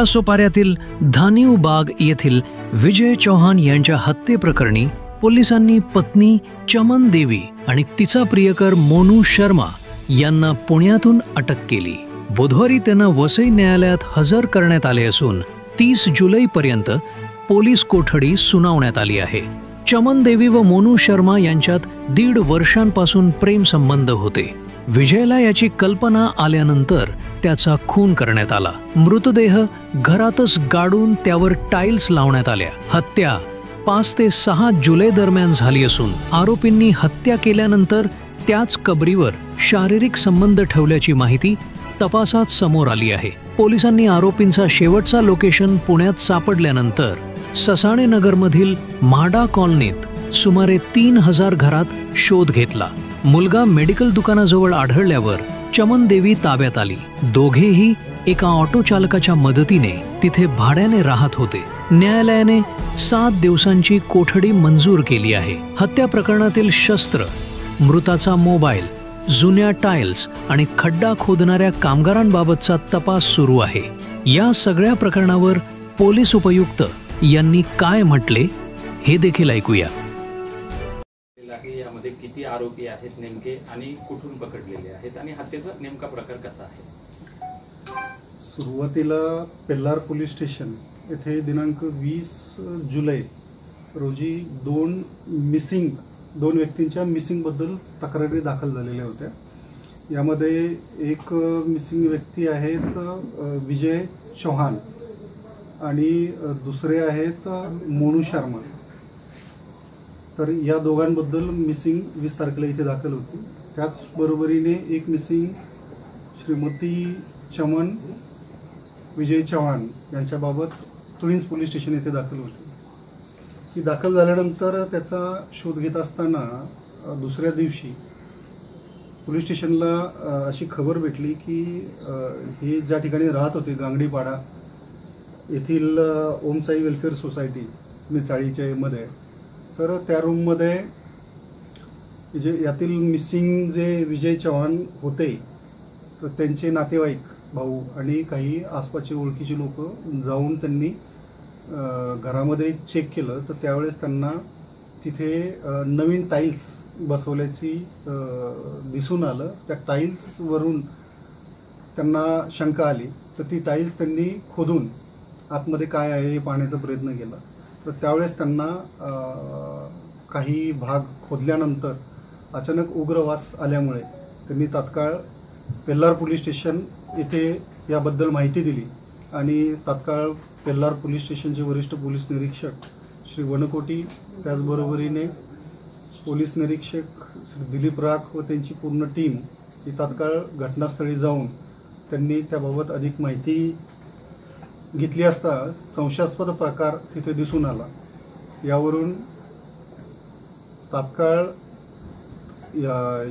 सोपाऱ्यातील धानिव बाग येथील विजय चौहान यांच्या हत्येप्रकरणी पोलिसांनी पत्नी चमन देवी आणि तिचा प्रियकर मोनू शर्मा यांना पुण्यातून अटक केली। बुधवारी त्यांना वसई न्यायालयात हजर करण्यात आले असून 30 जुलैपर्यंत पोलीस कोठडी सुनावण्यात आली आहे। चमन देवी व मोनू शर्मा यांच्यात 1.5 वर्षांपासून प्रेम संबंध होते। विजयला याची कल्पना आल्यानंतर त्याचा खून करण्यात आला। मृतदेह घरातच गाडून त्यावर टाइल्स लावण्यात आल्या। हत्या 5 ते 6 जुलै दरम्यान झाली असून आरोपींनी हत्या केल्यानंतर त्याच कबरीवर शारीरिक संबंध ठेवल्याची माहिती तपासात समोर आली आहे। पोलिसांनी आरोपींचा शेवटचा लोकेशन पुण्यात सापडल्यानंतर ससाणे नगरमधील म्हाडा कॉलनीत सुमारे 3000 घरात शोध घेतला। मुलगा मेडिकल दुकानाजवळ आढळल्यावर चमन देवी ताब्यात आली। दोघेही एका ऑटो चालकाच्या मदतीने तिथे भाड्याने राहत होते। न्यायालयाने 7 दिवसांची कोठडी मंजूर केली आहे। हत्या प्रकरणातील शस्त्र, मृताचा मोबाईल, जुन्या टाइल्स आणि खड्डा खोदणाऱ्या कामगारांबाबतचा तपास सुरू आहे। या सगळ्या प्रकरणावर पोलीस उपायुक्त यांनी काय म्हटले हे देखील ऐकूया। यामध्ये किती आरोपी आहेत नेमके आणि कुठून पकडलेले आहेत आणि हत्येचा नेमका प्रकार कसा आहे? सुरुवातीला पेल्लार पोलीस स्टेशन येथे दिनांक 20 जुलै रोजी 2 व्यक्तींच्या मिसिंगबद्दल तक्रारी दाखल झालेल्या होत्या। यामध्ये एक मिसिंग व्यक्ती आहेत विजय चौहान आणि दुसरे आहेत मोनू शर्मा। तर या दोघांबद्दल मिसिंग 20 तारखेला इथे दाखल होती। त्याचबरोबरीने एक मिसिंग श्रीमती चमन विजय चौहान यांच्याबाबत ट्विन्स पोलीस स्टेशन येथे दाखल होती। ही दाखल झाल्यानंतर त्याचा शोध घेत असताना दुसऱ्या दिवशी पोलीस स्टेशनला अशी खबर भेटली की हे ज्या ठिकाणी राहत होते गांगडीपाडा येथील ओमसाई वेलफेअर सोसायटी मिरचाळीच्या मध्ये, तर त्या रूममध्ये जे यातील मिसिंग जे विजय चौहान होते तर त्यांचे नातेवाईक, भाऊ आणि काही आसपासचे ओळखीचे लोक जाऊन त्यांनी घरामध्ये चेक केलं। तर त्यावेळेस त्यांना तिथे नवीन टाईल्स बसवल्याची दिसून आलं। त्या टाईल्सवरून त्यांना शंका आली, तर ती टाईल्स त्यांनी खोदून आतमध्ये काय आहे हे पाहण्याचा प्रयत्न केला। तर त्यावेळेस त्यांना काही भाग खोदल्यानंतर अचानक उग्र वास आल्यामुळे त्यांनी तात्काळ पेल्लार पोलीस स्टेशन येथे याबद्दल माहिती दिली आणि तात्काळ पेल्लार पोलीस स्टेशनचे वरिष्ठ पोलीस निरीक्षक श्री वनकोटी, त्याचबरोबरीने पोलीस निरीक्षक श्री दिलीप राख व त्यांची पूर्ण टीम ही तात्काळ घटनास्थळी जाऊन त्यांनी त्याबाबत अधिक माहिती घेतली असता संशयास्पद प्रकार तिथे दिसून आला। यावरून तात्काळ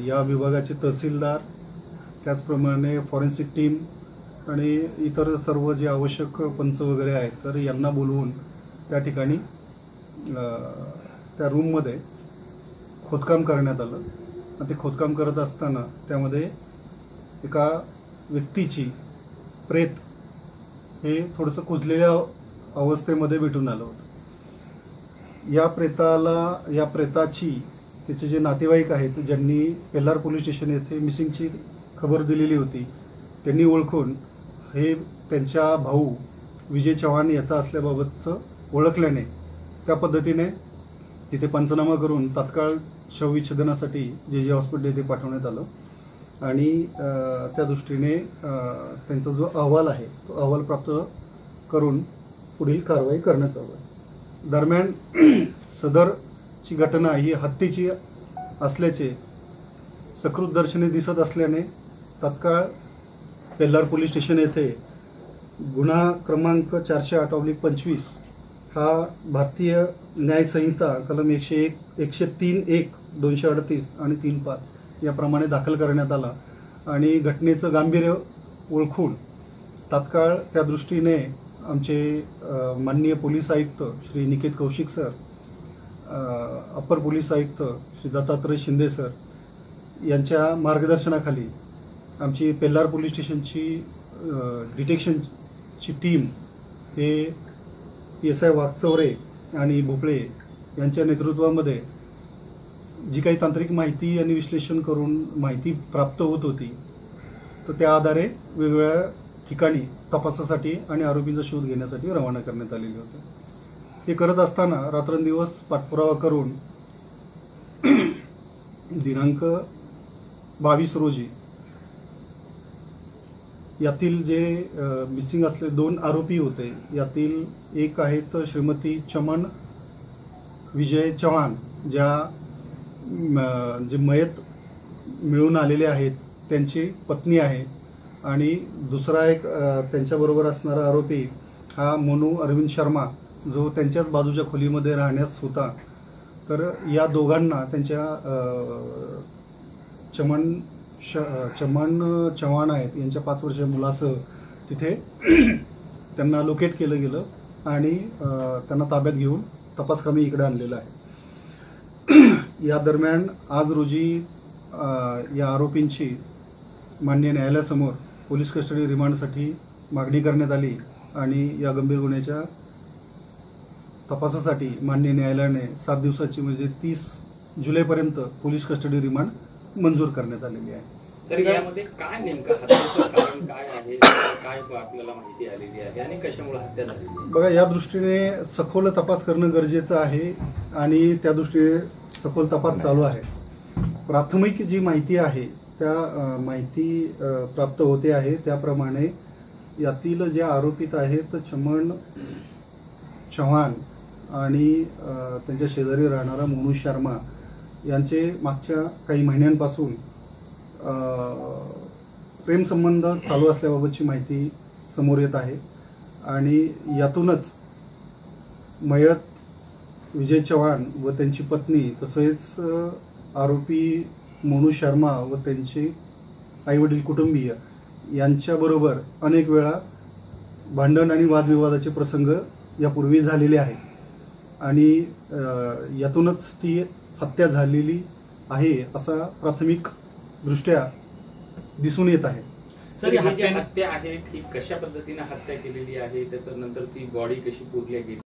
या विभागाचे तहसीलदार, त्याचप्रमाणे फॉरेन्सिक टीम आणि इतर सर्व जे आवश्यक पंच वगैरे आहेत तर यांना बोलवून त्या ठिकाणी त्या रूममध्ये खोदकाम करण्यात आलं। आणि ते खोदकाम करत असताना त्यामध्ये एका व्यक्तीची प्रेत हे थोडंसं कुजलेल्या अवस्थेमध्ये भेटून आलं होतं। या प्रेताची त्याचे जे नातेवाईक आहेत ज्यांनी पेल्लार पोलीस स्टेशन येथे मिसिंगची खबर दिलेली होती त्यांनी ओळखून हे त्यांच्या भाऊ विजय चौहान याचा असल्याबाबतचं ओळखल्याने त्या पद्धतीने तिथे पंचनामा करून तात्काळ शवविच्छेदनासाठी जे हॉस्पिटल येथे पाठवण्यात आलं आणि त्या दृष्टीने त्यांचा जो अहवाल आहे तो अहवाल प्राप्त करून पुढील कारवाई करण्यात आली। दरम्यान सदरची घटना ही हत्येची असल्याचे सकृत दर्शनी दिसत असल्याने तात्काळ पेल्लार पोलीस स्टेशन येथे गुन्हा क्रमांक 408/25 हा भारतीय न्याय संहिता कलम 101, 103(1), 238 आणि 3(5) याप्रमाणे दाखल करण्यात आला आणि घटनेचं गांभीर्य ओळखून तात्काळ त्या दृष्टीने आमचे माननीय पोलीस आयुक्त श्री निकेत कौशिक सर, अपर पोलीस आयुक्त श्री दत्तात्रय शिंदे सर यांच्या मार्गदर्शनाखाली आमची पेल्लार पोलीस स्टेशनची डिटेक्शनची टीम हे PSI वागचौरे आणि भोपळे यांच्या नेतृत्वामध्ये जी काही तांत्रिक माहिती आणि विश्लेषण करून माहिती प्राप्त होत होती, तर त्या आधारे वेगवेगळ्या ठिकाणी तपासासाठी आणि आरोपींचा शोध घेण्यासाठी रवाना करण्यात आलेले होते. हे करत असताना रात्रंदिवस पाठपुरावा करून दिनांक 22 रोजी यातील जे मिसिंग असलेले 2 आरोपी होते, यातील एक आहेत श्रीमती चमन विजय चव्हाण, जे मयत मिळून आलेले आहेत त्यांची पत्नी आहे, आणि दुसरा एक त्यांच्याबरोबर असणारा आरोपी हा मोनू अरविंद शर्मा, जो त्यांच्याच बाजूच्या खोलीमध्ये राहण्यास होता. तर या दोघांना त्यांच्या चमन चव्हाण आहेत यांच्या 5 वर्षीय मुलासह तिथे त्यांना लोकेट केलं गेलं आणि त्यांना ताब्यात घेऊन तपासकामी इकडे आणलेलं आहे. या दरम्यान आज रोजी या आरोपींची माननीय न्यायालयासमोर पोलीस कस्टडी रिमांडसाठी मागणी करण्यात आली आणि या गंभीर गुन्ह्याच्या तपासासाठी माननीय न्यायालयाने 7 दिवसाची म्हणजे 30 जुलैपर्यंत पोलीस कस्टडी रिमांड मंजूर करण्यात आलेली आहे. तर यामध्ये काय नेमकं हत्येचं कारण काय आहे, काय आपल्याला माहिती आलेली आहे आणि कशामुळे हत्या झालेली आहे? बघा, या दृष्टीने सखोल तपास करणं गरजेचं आहे आणि त्या दृष्टीने सखोल तपास चालू आहे. प्राथमिक जी माहिती आहे त्या माहिती प्राप्त होते आहे त्याप्रमाणे यातील जे आरोपित आहेत चमन चव्हाण आणि त्यांच्या शेजारी राहणारा मोनू शर्मा यांचे मागच्या काही महिन्यांपासून प्रेमसंबंध चालू असल्याबाबतची माहिती समोर येत आहे आणि यातूनच मयत विजय चव्हाण व त्यांची पत्नी तसेच आरोपी मोनू शर्मा व त्यांचे आईवडील कुटुंबीय यांच्याबरोबर अनेक वेळा भांडण आणि वादविवादाचे प्रसंग यापूर्वी झालेले आहेत आणि यातूनच ती हत्या झालेली आहे असा प्राथमिक दृष्ट्या दिसून येत आहे. सर, ही जी हत्या आहे ती कशा पद्धतीने हत्या केलेली आहे, त्याच्यानंतर ती बॉडी कशी पुरली गेली?